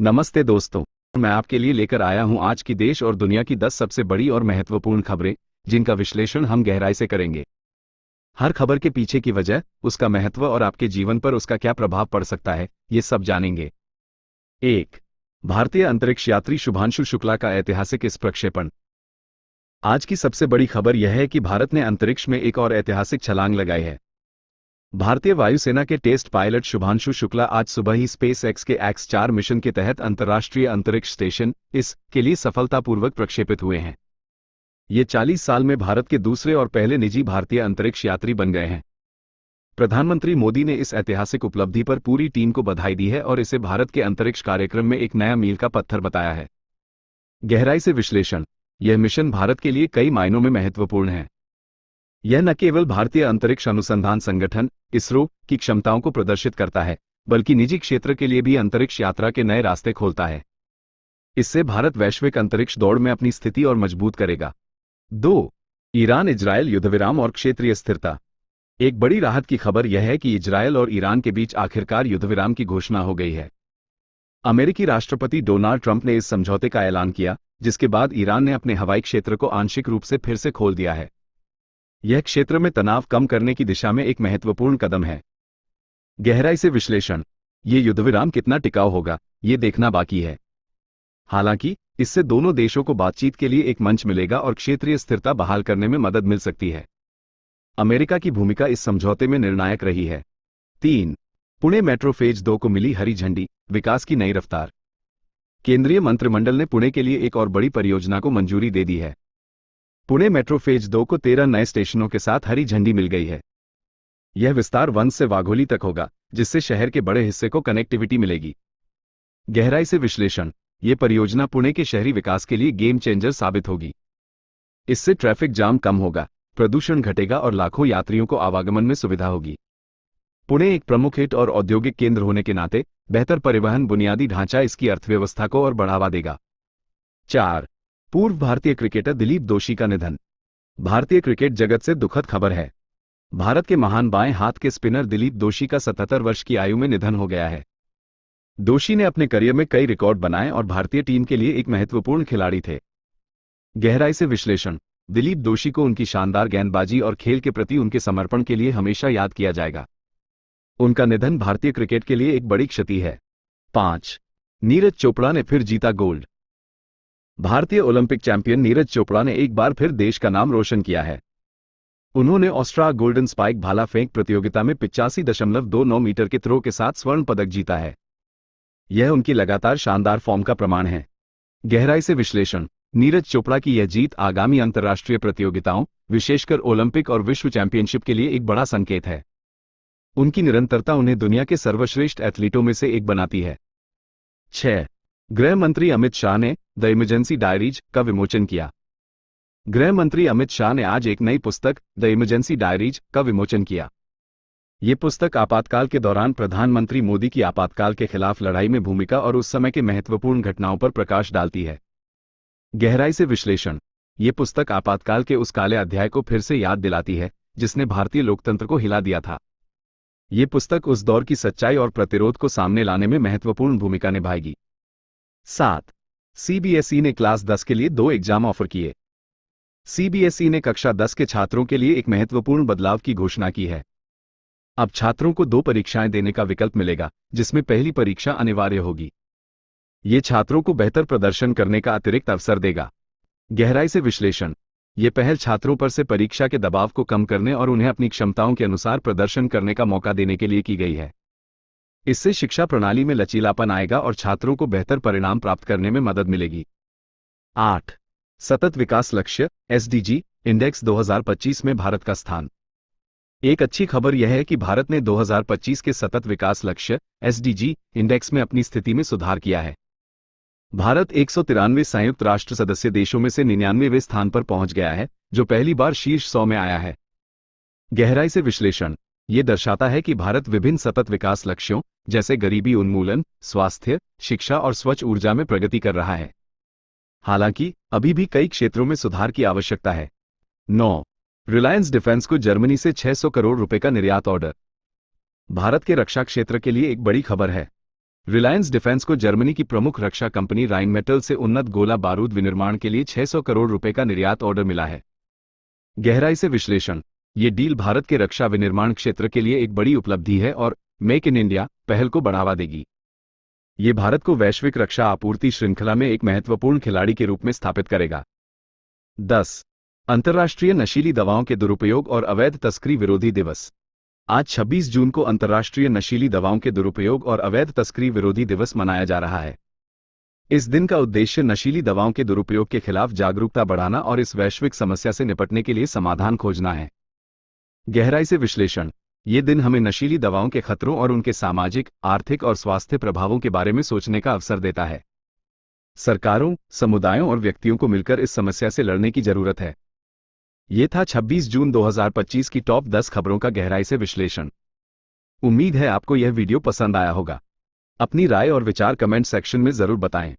नमस्ते दोस्तों। मैं आपके लिए लेकर आया हूं आज की देश और दुनिया की 10 सबसे बड़ी और महत्वपूर्ण खबरें, जिनका विश्लेषण हम गहराई से करेंगे। हर खबर के पीछे की वजह, उसका महत्व और आपके जीवन पर उसका क्या प्रभाव पड़ सकता है, ये सब जानेंगे। 1। भारतीय अंतरिक्ष यात्री शुभांशु शुक्ला का ऐतिहासिक इस प्रक्षेपण। आज की सबसे बड़ी खबर यह है कि भारत ने अंतरिक्ष में एक और ऐतिहासिक छलांग लगाई है। भारतीय वायुसेना के टेस्ट पायलट शुभांशु शुक्ला आज सुबह ही स्पेस एक्स के X4 मिशन के तहत अंतर्राष्ट्रीय अंतरिक्ष स्टेशन ISS के लिए सफलतापूर्वक प्रक्षेपित हुए हैं। ये 40 साल में भारत के दूसरे और पहले निजी भारतीय अंतरिक्ष यात्री बन गए हैं। प्रधानमंत्री मोदी ने इस ऐतिहासिक उपलब्धि पर पूरी टीम को बधाई दी है और इसे भारत के अंतरिक्ष कार्यक्रम में एक नया मील का पत्थर बताया है। गहराई से विश्लेषण। यह मिशन भारत के लिए कई मायनों में महत्वपूर्ण है। यह न केवल भारतीय अंतरिक्ष अनुसंधान संगठन ISRO की क्षमताओं को प्रदर्शित करता है, बल्कि निजी क्षेत्र के लिए भी अंतरिक्ष यात्रा के नए रास्ते खोलता है। इससे भारत वैश्विक अंतरिक्ष दौड़ में अपनी स्थिति और मजबूत करेगा। 2। ईरान इजरायल युद्धविराम और क्षेत्रीय स्थिरता। एक बड़ी राहत की खबर यह है कि इजरायल और ईरान के बीच आखिरकार युद्धविराम की घोषणा हो गई है। अमेरिकी राष्ट्रपति डोनाल्ड ट्रंप ने इस समझौते का ऐलान किया, जिसके बाद ईरान ने अपने हवाई क्षेत्र को आंशिक रूप से फिर से खोल दिया है। यह क्षेत्र में तनाव कम करने की दिशा में एक महत्वपूर्ण कदम है। गहराई से विश्लेषण। ये युद्धविराम कितना टिकाऊ होगा, ये देखना बाकी है। हालांकि इससे दोनों देशों को बातचीत के लिए एक मंच मिलेगा और क्षेत्रीय स्थिरता बहाल करने में मदद मिल सकती है। अमेरिका की भूमिका इस समझौते में निर्णायक रही है। 3। पुणे मेट्रो फेज 2 को मिली हरी झंडी, विकास की नई रफ्तार। केंद्रीय मंत्रिमंडल ने पुणे के लिए एक और बड़ी परियोजना को मंजूरी दे दी है। पुणे मेट्रो फेज 2 को 13 नए स्टेशनों के साथ हरी झंडी मिल गई है। यह विस्तार वंश से वाघोली तक होगा, जिससे शहर के बड़े हिस्से को कनेक्टिविटी मिलेगी। गहराई से विश्लेषण। यह परियोजना पुणे के शहरी विकास के लिए गेम चेंजर साबित होगी। इससे ट्रैफिक जाम कम होगा, प्रदूषण घटेगा और लाखों यात्रियों को आवागमन में सुविधा होगी। पुणे एक प्रमुख हिट और औद्योगिक केंद्र होने के नाते बेहतर परिवहन बुनियादी ढांचा इसकी अर्थव्यवस्था को और बढ़ावा देगा। 4। पूर्व भारतीय क्रिकेटर दिलीप दोषी का निधन। भारतीय क्रिकेट जगत से दुखद खबर है। भारत के महान बाएं हाथ के स्पिनर दिलीप दोषी का 77 वर्ष की आयु में निधन हो गया है। दोषी ने अपने करियर में कई रिकॉर्ड बनाए और भारतीय टीम के लिए एक महत्वपूर्ण खिलाड़ी थे। गहराई से विश्लेषण। दिलीप दोषी को उनकी शानदार गेंदबाजी और खेल के प्रति उनके समर्पण के लिए हमेशा याद किया जाएगा। उनका निधन भारतीय क्रिकेट के लिए एक बड़ी क्षति है। 5। नीरज चोपड़ा ने फिर जीता गोल्ड। भारतीय ओलंपिक चैंपियन नीरज चोपड़ा ने एक बार फिर देश का नाम रोशन किया है। उन्होंने ऑस्ट्रा गोल्डन स्पाइक भाला फेंक प्रतियोगिता में 85.29 मीटर के थ्रो के साथ स्वर्ण पदक जीता है। यह उनकी लगातार शानदार फॉर्म का प्रमाण है। गहराई से विश्लेषण। नीरज चोपड़ा की यह जीत आगामी अंतर्राष्ट्रीय प्रतियोगिताओं, विशेषकर ओलंपिक और विश्व चैंपियनशिप के लिए एक बड़ा संकेत है। उनकी निरंतरता उन्हें दुनिया के सर्वश्रेष्ठ एथलीटों में से एक बनाती है। 6। गृह मंत्री अमित शाह ने द इमरजेंसी डायरीज का विमोचन किया। गृह मंत्री अमित शाह ने आज एक नई पुस्तक द इमरजेंसी डायरीज का विमोचन किया। ये पुस्तक आपातकाल के दौरान प्रधानमंत्री मोदी की आपातकाल के खिलाफ लड़ाई में भूमिका और उस समय के महत्वपूर्ण घटनाओं पर प्रकाश डालती है। गहराई से विश्लेषण। ये पुस्तक आपातकाल के उस काले अध्याय को फिर से याद दिलाती है, जिसने भारतीय लोकतंत्र को हिला दिया था। ये पुस्तक उस दौर की सच्चाई और प्रतिरोध को सामने लाने में महत्वपूर्ण भूमिका निभाएगी। 7। CBSE ने क्लास 10 के लिए 2 एग्जाम ऑफर किए। CBSE ने कक्षा 10 के छात्रों के लिए एक महत्वपूर्ण बदलाव की घोषणा की है। अब छात्रों को 2 परीक्षाएं देने का विकल्प मिलेगा, जिसमें पहली परीक्षा अनिवार्य होगी। ये छात्रों को बेहतर प्रदर्शन करने का अतिरिक्त अवसर देगा। गहराई से विश्लेषण। ये पहल छात्रों पर से परीक्षा के दबाव को कम करने और उन्हें अपनी क्षमताओं के अनुसार प्रदर्शन करने का मौका देने के लिए की गई है। इससे शिक्षा प्रणाली में लचीलापन आएगा और छात्रों को बेहतर परिणाम प्राप्त करने में मदद मिलेगी। 8। सतत विकास लक्ष्य SDG इंडेक्स 2025 में भारत का स्थान। एक अच्छी खबर यह है कि भारत ने 2025 के सतत विकास लक्ष्य SDG इंडेक्स में अपनी स्थिति में सुधार किया है। भारत 193 संयुक्त राष्ट्र सदस्य देशों में से 99वें स्थान पर पहुंच गया है, जो पहली बार शीर्ष 100 में आया है। गहराई से विश्लेषण। ये दर्शाता है कि भारत विभिन्न सतत विकास लक्ष्यों जैसे गरीबी उन्मूलन, स्वास्थ्य, शिक्षा और स्वच्छ ऊर्जा में प्रगति कर रहा है। हालांकि अभी भी कई क्षेत्रों में सुधार की आवश्यकता है। 9। रिलायंस डिफेंस को जर्मनी से 600 करोड़ रुपए का निर्यात ऑर्डर। भारत के रक्षा क्षेत्र के लिए एक बड़ी खबर है। रिलायंस डिफेंस को जर्मनी की प्रमुख रक्षा कंपनी राइनमेटल से उन्नत गोला बारूद विनिर्माण के लिए 600 करोड़ रुपए का निर्यात ऑर्डर मिला है। गहराई से विश्लेषण। ये डील भारत के रक्षा विनिर्माण क्षेत्र के लिए एक बड़ी उपलब्धि है और मेक इन इंडिया पहल को बढ़ावा देगी। ये भारत को वैश्विक रक्षा आपूर्ति श्रृंखला में एक महत्वपूर्ण खिलाड़ी के रूप में स्थापित करेगा। 10. अंतर्राष्ट्रीय नशीली दवाओं के दुरुपयोग और अवैध तस्करी विरोधी दिवस। आज 26 जून को अंतर्राष्ट्रीय नशीली दवाओं के दुरुपयोग और अवैध तस्करी विरोधी दिवस मनाया जा रहा है। इस दिन का उद्देश्य नशीली दवाओं के दुरुपयोग के खिलाफ जागरूकता बढ़ाना और इस वैश्विक समस्या से निपटने के लिए समाधान खोजना है। गहराई से विश्लेषण। ये दिन हमें नशीली दवाओं के खतरों और उनके सामाजिक, आर्थिक और स्वास्थ्य प्रभावों के बारे में सोचने का अवसर देता है। सरकारों, समुदायों और व्यक्तियों को मिलकर इस समस्या से लड़ने की जरूरत है। ये था 26 जून 2025 की टॉप 10 खबरों का गहराई से विश्लेषण। उम्मीद है आपको यह वीडियो पसंद आया होगा। अपनी राय और विचार कमेंट सेक्शन में जरूर बताएं।